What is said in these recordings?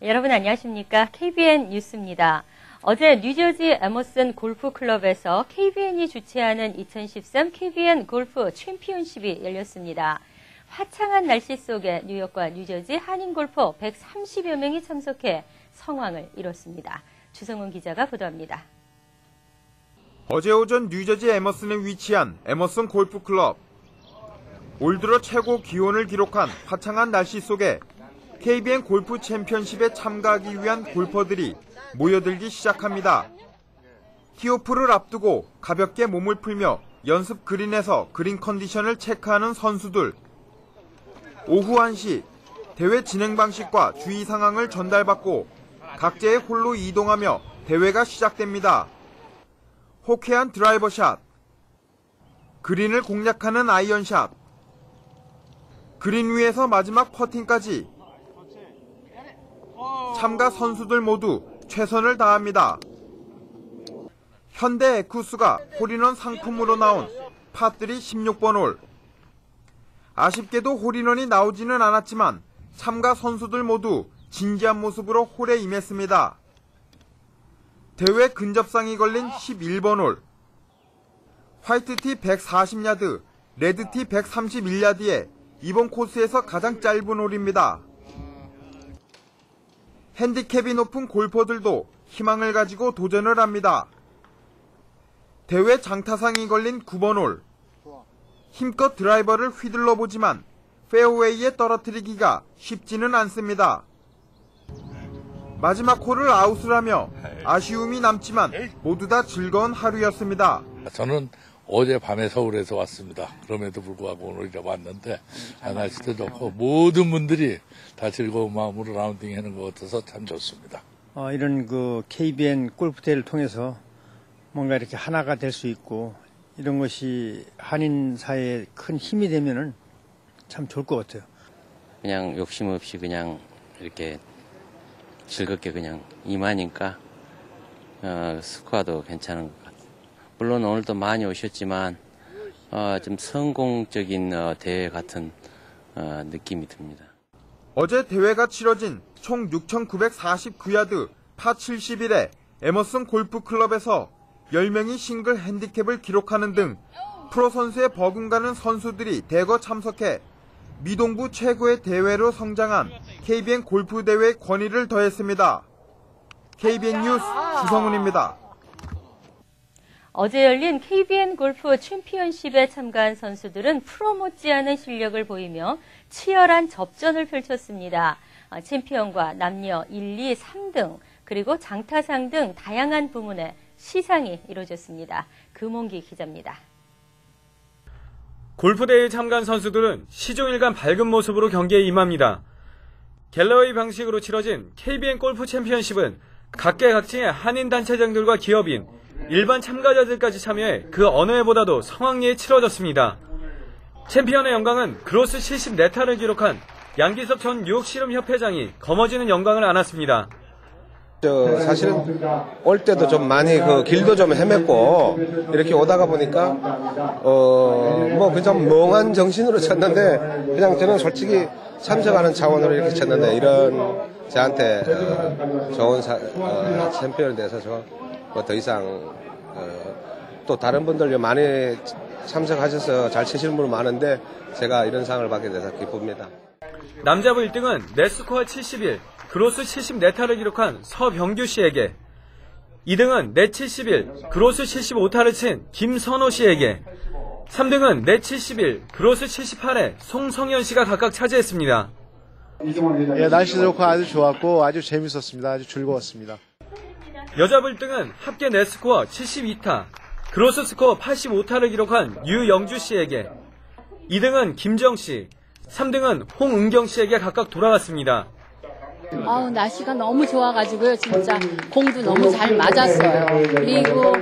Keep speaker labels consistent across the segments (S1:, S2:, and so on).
S1: 여러분 안녕하십니까? KBN 뉴스입니다. 어제 뉴저지 에머슨 골프클럽에서 KBN이 주최하는 2013 KBN 골프 챔피언십이 열렸습니다. 화창한 날씨 속에 뉴욕과 뉴저지 한인 골퍼 130여 명이 참석해 성황을 이뤘습니다. 주성훈 기자가 보도합니다.
S2: 어제 오전 뉴저지 에머슨에 위치한 에머슨 골프클럽. 올 들어 최고 기온을 기록한 화창한 날씨 속에 KBN 골프 챔피언십에 참가하기 위한 골퍼들이 모여들기 시작합니다. 티오프를 앞두고 가볍게 몸을 풀며 연습 그린에서 그린 컨디션을 체크하는 선수들. 오후 1시 대회 진행 방식과 주의 상황을 전달받고 각자의 홀로 이동하며 대회가 시작됩니다. 호쾌한 드라이버샷, 그린을 공략하는 아이언샷, 그린 위에서 마지막 퍼팅까지 참가 선수들 모두 최선을 다합니다. 현대 에쿠스가 홀인원 상품으로 나온 파3 16번 홀. 아쉽게도 홀인원이 나오지는 않았지만 참가 선수들 모두 진지한 모습으로 홀에 임했습니다. 대회 근접상이 걸린 11번 홀. 화이트티 140야드, 레드티 131야드에 이번 코스에서 가장 짧은 홀입니다. 핸디캡이 높은 골퍼들도 희망을 가지고 도전을 합니다. 대회 장타상이 걸린 9번 홀. 힘껏 드라이버를 휘둘러 보지만 페어웨이에 떨어뜨리기가 쉽지는 않습니다. 마지막 홀을 아웃을 하며 아쉬움이 남지만 모두 다 즐거운 하루였습니다.
S3: 저는 어젯밤에 서울에서 왔습니다. 그럼에도 불구하고 오늘 이렇게 왔는데 날씨도 좋고 모든 분들이 다 즐거운 마음으로 라운딩 하는 것 같아서 참 좋습니다.
S4: 이런 KBN 골프 대회를 통해서 뭔가 이렇게 하나가 될 수 있고 이런 것이 한인 사회에 큰 힘이 되면은 참 좋을 것 같아요.
S5: 그냥 욕심 없이 그냥 이렇게 즐겁게 그냥 임하니까 스코어도 괜찮은 것 같아요. 물론 오늘도 많이 오셨지만 좀 성공적인 대회 같은 느낌이 듭니다.
S2: 어제 대회가 치러진 총 6,949야드 파 71의 에머슨 골프클럽에서 10명이 싱글 핸디캡을 기록하는 등 프로 선수에 버금가는 선수들이 대거 참석해 미동부 최고의 대회로 성장한 KBN 골프 대회의 권위를 더했습니다. KBN 뉴스 주성훈입니다.
S1: 어제 열린 KBN 골프 챔피언십에 참가한 선수들은 프로 못지않은 실력을 보이며 치열한 접전을 펼쳤습니다. 챔피언과 남녀 1, 2, 3등 그리고 장타상 등 다양한 부문에 시상이 이루어졌습니다. 금홍기 기자입니다.
S6: 골프대회에 참가한 선수들은 시종일관 밝은 모습으로 경기에 임합니다. 갤러웨이 방식으로 치러진 KBN 골프 챔피언십은 각계각층의 한인 단체장들과 기업인, 일반 참가자들까지 참여해 그 어느 해보다도 성황리에 치러졌습니다. 챔피언의 영광은 그로스 74타를 기록한 양기석 전 뉴욕씨름협회장이 거머쥐는 영광을 안았습니다.
S7: 사실은 올 때도 좀 많이 길도 좀 헤맸고 이렇게 오다가 보니까 그냥 멍한 정신으로 쳤는데 그냥 저는 솔직히 참석하는 차원으로 이렇게 쳤는데 이런 저한테 좋은 챔피언이 돼서 더 이상 또 다른 분들 많이 참석하셔서 잘 치시는 분 많은데 제가 이런 상을 받게 돼서 기쁩니다.
S6: 남자부 1등은 넷스코어 71, 그로스 74타를 기록한 서병규 씨에게, 2등은 넷 71, 그로스 75타를 친 김선호 씨에게, 3등은 넷 71, 그로스 78의 송성현 씨가 각각 차지했습니다.
S8: 날씨 좋고 아주 좋았고 아주 재밌었습니다. 아주 즐거웠습니다.
S6: 여자부 1등은 합계 넷스코어 72타, 그로스 스코어 85타를 기록한 유영주 씨에게, 2등은 김정 씨, 3등은 홍은경 씨에게 각각 돌아갔습니다.
S9: 날씨가 너무 좋아가지고요. 진짜 공도 너무 잘 맞았어요. 그리고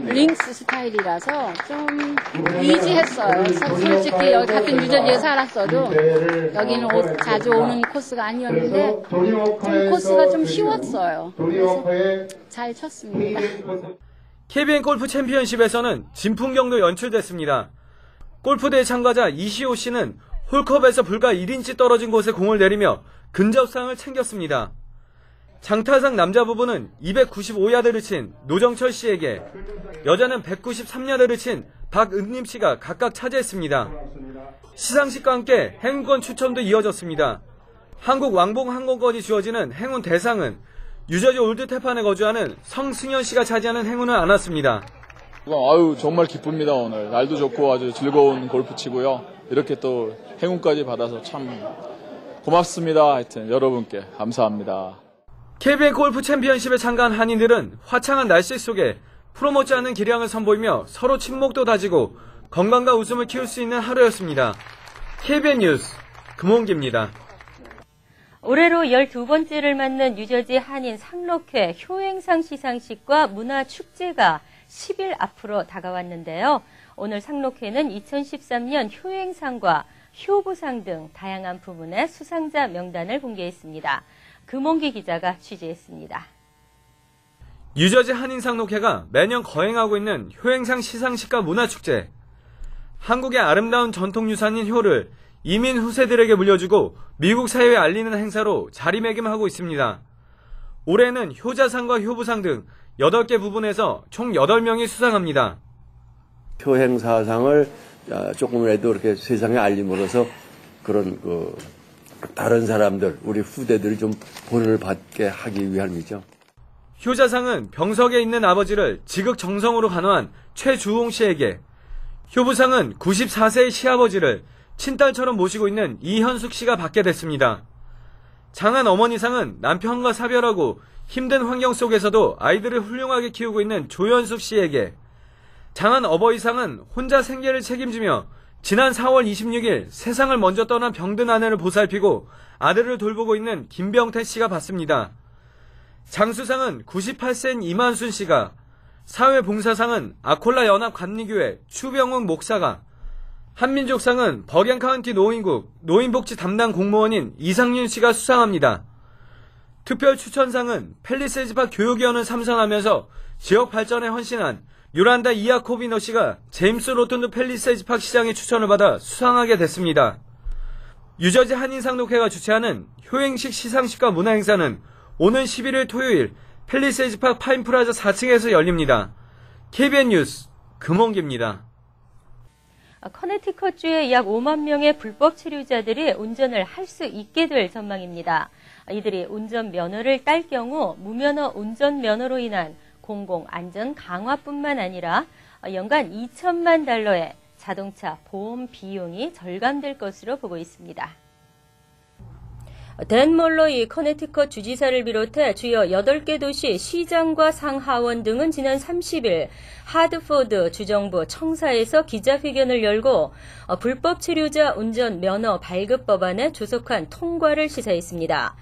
S9: 링스 스타일이라서 좀 이지했어요. 솔직히 여기 같은 뉴저지에 살았어도 여기는 자주 오는 코스가 아니었는데 좀 코스가 좀 쉬웠어요. 그래서 잘 쳤습니다.
S6: KBN 골프 챔피언십에서는 진풍경도 연출됐습니다. 골프대회 참가자 이시호 씨는 홀컵에서 불과 1인치 떨어진 곳에 공을 내리며 근접상을 챙겼습니다. 장타상 남자 부부는 295야드를 친 노정철 씨에게, 여자는 193야드를 친 박은림 씨가 각각 차지했습니다. 시상식과 함께 행운권 추첨도 이어졌습니다. 한국 왕복 항공권이 주어지는 행운 대상은 뉴저지 올드태판에 거주하는 성승현 씨가 차지하는 행운을 안았습니다.
S10: 아유, 정말 기쁩니다. 오늘 날도 좋고 아주 즐거운 골프 치고요. 이렇게 또 행운까지 받아서 참 고맙습니다. 하여튼 여러분께 감사합니다.
S6: KBN 골프 챔피언십에 참가한 한인들은 화창한 날씨 속에 프로 못지않은 기량을 선보이며 서로 친목도 다지고 건강과 웃음을 키울 수 있는 하루였습니다. KBN 뉴스 금홍기입니다.
S1: 올해로 12번째를 맞는 뉴저지 한인 상록회 효행상 시상식과 문화축제가 10일 앞으로 다가왔는데요. 오늘 상록회는 2013년 효행상과 효부상 등 다양한 부문의 수상자 명단을 공개했습니다. 금홍기 기자가 취재했습니다.
S6: 뉴저지 한인상록회가 매년 거행하고 있는 효행상 시상식과 문화축제. 한국의 아름다운 전통유산인 효를 이민 후세들에게 물려주고 미국 사회에 알리는 행사로 자리매김하고 있습니다. 올해는 효자상과 효부상 등 8개 부분에서 총 8명이 수상합니다.
S11: 효행사상을 조금이라도 이렇게 세상에 알림으로써 그런 다른 사람들, 우리 후대들이 좀 본을 받게 하기 위함이죠.
S6: 효자상은 병석에 있는 아버지를 지극정성으로 간호한 최주홍 씨에게, 효부상은 94세의 시아버지를 친딸처럼 모시고 있는 이현숙 씨가 받게 됐습니다. 장한 어머니상은 남편과 사별하고 힘든 환경 속에서도 아이들을 훌륭하게 키우고 있는 조연숙 씨에게, 장한 어버이상은 혼자 생계를 책임지며 지난 4월 26일 세상을 먼저 떠난 병든 아내를 보살피고 아들을 돌보고 있는 김병태 씨가 받습니다. 장수상은 98세인 이만순 씨가, 사회봉사상은 아콜라 연합관리교회 추병욱 목사가, 한민족상은 버겐 카운티 노인국 노인복지 담당 공무원인 이상윤 씨가 수상합니다. 특별 추천상은 펠리세이즈팍 교육위원을 삼선하면서 지역 발전에 헌신한 요란다 이아코비너 씨가 제임스 로턴드 펠리세이즈팍 시장의 추천을 받아 수상하게 됐습니다. 뉴저지 한인상록회가 주최하는 효행식 시상식과 문화행사는 오는 11일 토요일 펠리세이즈팍 파인프라자 4층에서 열립니다. KBN 뉴스 금홍기입니다.
S1: 커네티컷주에 약 5만 명의 불법 체류자들이 운전을 할 수 있게 될 전망입니다. 이들이 운전면허를 딸 경우 무면허 운전면허로 인한 공공안전 강화뿐만 아니라 연간 2천만 달러의 자동차 보험 비용이 절감될 것으로 보고 있습니다. 댄 멀로이 커네티컷 주지사를 비롯해 주요 8개 도시 시장과 상하원 등은 지난 30일 하드포드 주정부 청사에서 기자회견을 열고 불법 체류자 운전 면허 발급 법안에 조속한 통과를 시사했습니다.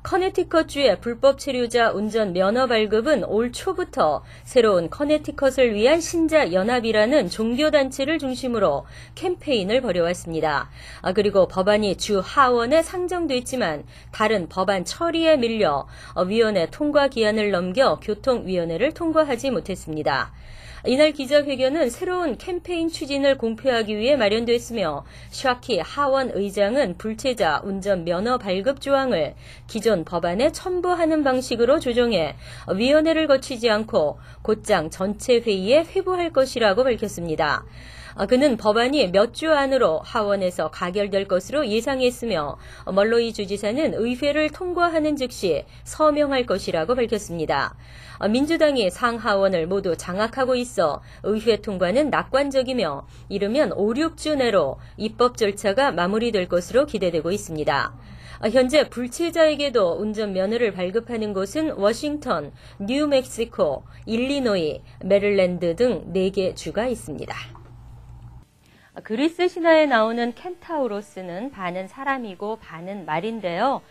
S1: 커네티컷주의 불법 체류자 운전 면허 발급은 올 초부터 새로운 커네티컷을 위한 신자 연합이라는 종교단체를 중심으로 캠페인을 벌여왔습니다. 그리고 법안이 주 하원에 상정됐지만 다른 법안 처리에 밀려 위원회 통과 기한을 넘겨 교통위원회를 통과하지 못했습니다. 이날 기자회견은 새로운 캠페인 추진을 공표하기 위해 마련됐으며 샤키 하원 의장은 불체자 운전 면허 발급 조항을 기존 법안에 첨부하는 방식으로 조정해 위원회를 거치지 않고 곧장 전체 회의에 회부할 것이라고 밝혔습니다. 그는 법안이 몇 주 안으로 하원에서 가결될 것으로 예상했으며 멀로이 주지사는 의회를 통과하는 즉시 서명할 것이라고 밝혔습니다. 민주당이 상하원을 모두 장악하고 있어 의회 통과는 낙관적이며 이르면 5, 6주 내로 입법 절차가 마무리될 것으로 기대되고 있습니다. 현재 불체자에게도 운전면허를 발급하는 곳은 워싱턴, 뉴멕시코, 일리노이, 메릴랜드 등 4개 주가 있습니다. 그리스 신화에 나오는 켄타우로스는 반은 사람이고 반은 말인데요.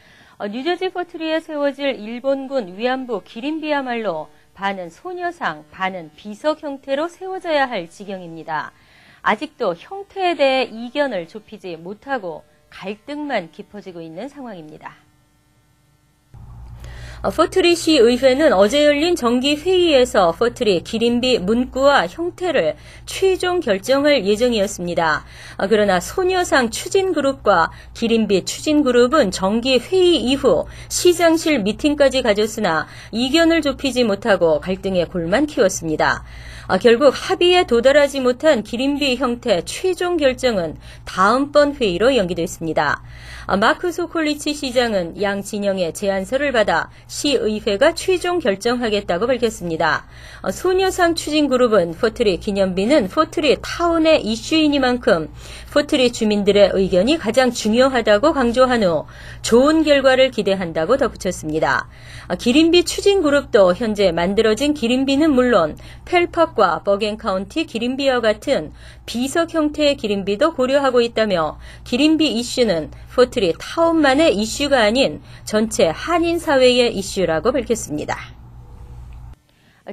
S1: 뉴저지 포트리에 세워질 일본군 위안부 기린비야말로 반은 소녀상, 반은 비석 형태로 세워져야 할 지경입니다. 아직도 형태에 대해 이견을 좁히지 못하고 갈등만 깊어지고 있는 상황입니다. 포트리 시의회는 어제 열린 정기회의에서 포트리 기린비 문구와 형태를 최종 결정할 예정이었습니다. 그러나 소녀상 추진그룹과 기린비 추진그룹은 정기회의 이후 시장실 미팅까지 가졌으나 이견을 좁히지 못하고 갈등의 골만 키웠습니다. 결국 합의에 도달하지 못한 기린비 형태 최종 결정은 다음번 회의로 연기됐습니다. 마크 소콜리치 시장은 양 진영의 제안서를 받아 시의회가 최종 결정하겠다고 밝혔습니다. 소녀상 추진그룹은 포트리 기념비는 포트리 타운의 이슈이니만큼 포트리 주민들의 의견이 가장 중요하다고 강조한 후 좋은 결과를 기대한다고 덧붙였습니다. 기린비 추진그룹도 현재 만들어진 기린비는 물론 펠팍과 버겐카운티 기린비와 같은 비석 형태의 기린비도 고려하고 있다며 기린비 이슈는 포트리 타운만의 이슈가 아닌 전체 한인 사회의 이슈라고 밝혔습니다.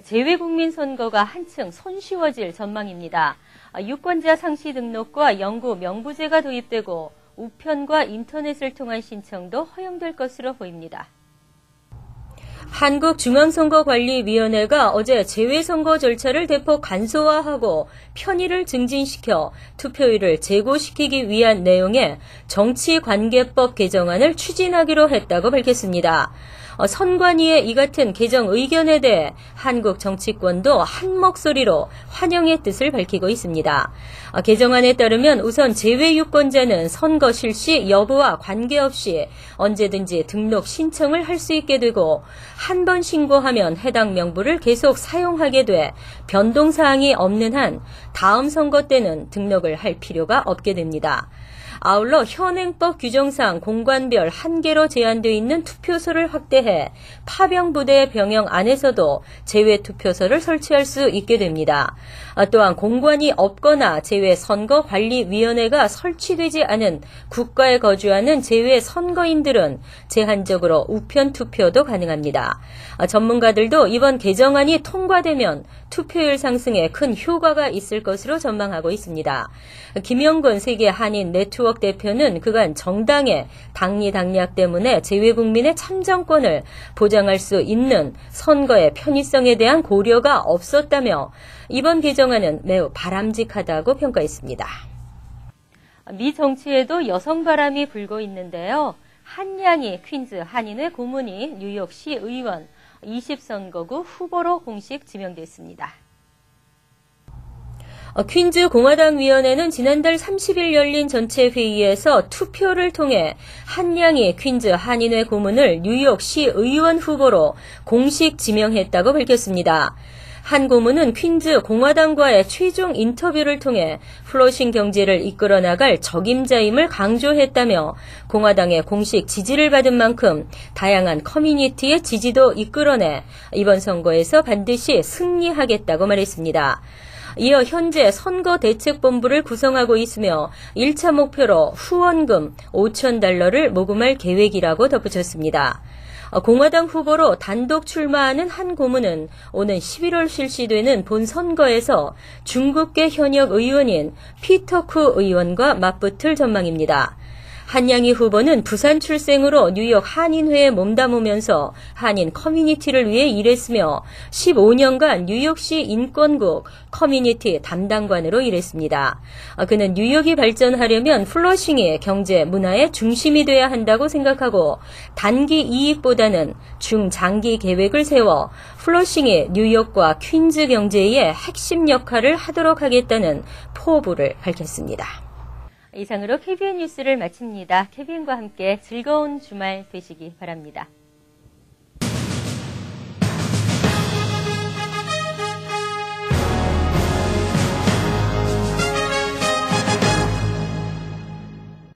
S1: 재외국민 선거가 한층 손쉬워질 전망입니다. 유권자 상시 등록과 영구 명부제가 도입되고 우편과 인터넷을 통한 신청도 허용될 것으로 보입니다. 한국중앙선거관리위원회가 어제 재외선거 절차를 대폭 간소화하고 편의를 증진시켜 투표율을 제고시키기 위한 내용의 정치관계법 개정안을 추진하기로 했다고 밝혔습니다. 선관위의 이 같은 개정 의견에 대해 한국 정치권도 한 목소리로 환영의 뜻을 밝히고 있습니다. 개정안에 따르면 우선 제외 유권자는 선거 실시 여부와 관계없이 언제든지 등록 신청을 할 수 있게 되고 한 번 신고하면 해당 명부를 계속 사용하게 돼 변동사항이 없는 한 다음 선거 때는 등록을 할 필요가 없게 됩니다. 아울러 현행법 규정상 공간별 한개로 제한되어 있는 투표소를 확대해 파병부대 병영 안에서도 제외투표소를 설치할 수 있게 됩니다. 또한 공관이 없거나 제외선거관리위원회가 설치되지 않은 국가에 거주하는 제외선거인들은 제한적으로 우편 투표도 가능합니다. 전문가들도 이번 개정안이 통과되면 투표율 상승에 큰 효과가 있을 것으로 전망하고 있습니다. 김영근 세계 한인 네트워크 대표는 그간 정당의 당리당략 때문에 재외국민의 참정권을 보장할 수 있는 선거의 편의성에 대한 고려가 없었다며 이번 개정안은 매우 바람직하다고 평가했습니다. 미 정치에도 여성 바람이 불고 있는데요. 한양희 퀸즈 한인회 고문이 뉴욕시 의원 20선거구 후보로 공식 지명됐습니다. 퀸즈 공화당위원회는 지난달 30일 열린 전체 회의에서 투표를 통해 한양희 퀸즈 한인회 고문을 뉴욕시 의원 후보로 공식 지명했다고 밝혔습니다. 한 고문은 퀸즈 공화당과의 최종 인터뷰를 통해 플러싱 경제를 이끌어 나갈 적임자임을 강조했다며 공화당의 공식 지지를 받은 만큼 다양한 커뮤니티의 지지도 이끌어내 이번 선거에서 반드시 승리하겠다고 말했습니다. 이어 현재 선거대책본부를 구성하고 있으며 1차 목표로 후원금 $5,000를 모금할 계획이라고 덧붙였습니다. 공화당 후보로 단독 출마하는 한 고문은 오는 11월 실시되는 본선거에서 중국계 현역 의원인 피터 쿠 의원과 맞붙을 전망입니다. 한양희 후보는 부산 출생으로 뉴욕 한인회에 몸담으면서 한인 커뮤니티를 위해 일했으며 15년간 뉴욕시 인권국 커뮤니티 담당관으로 일했습니다. 그는 뉴욕이 발전하려면 플러싱이 경제, 문화의 중심이 돼야 한다고 생각하고 단기 이익보다는 중장기 계획을 세워 플러싱이 뉴욕과 퀸즈 경제의 핵심 역할을 하도록 하겠다는 포부를 밝혔습니다. 이상으로 KBN 뉴스를 마칩니다. KBN과 함께 즐거운 주말 되시기 바랍니다.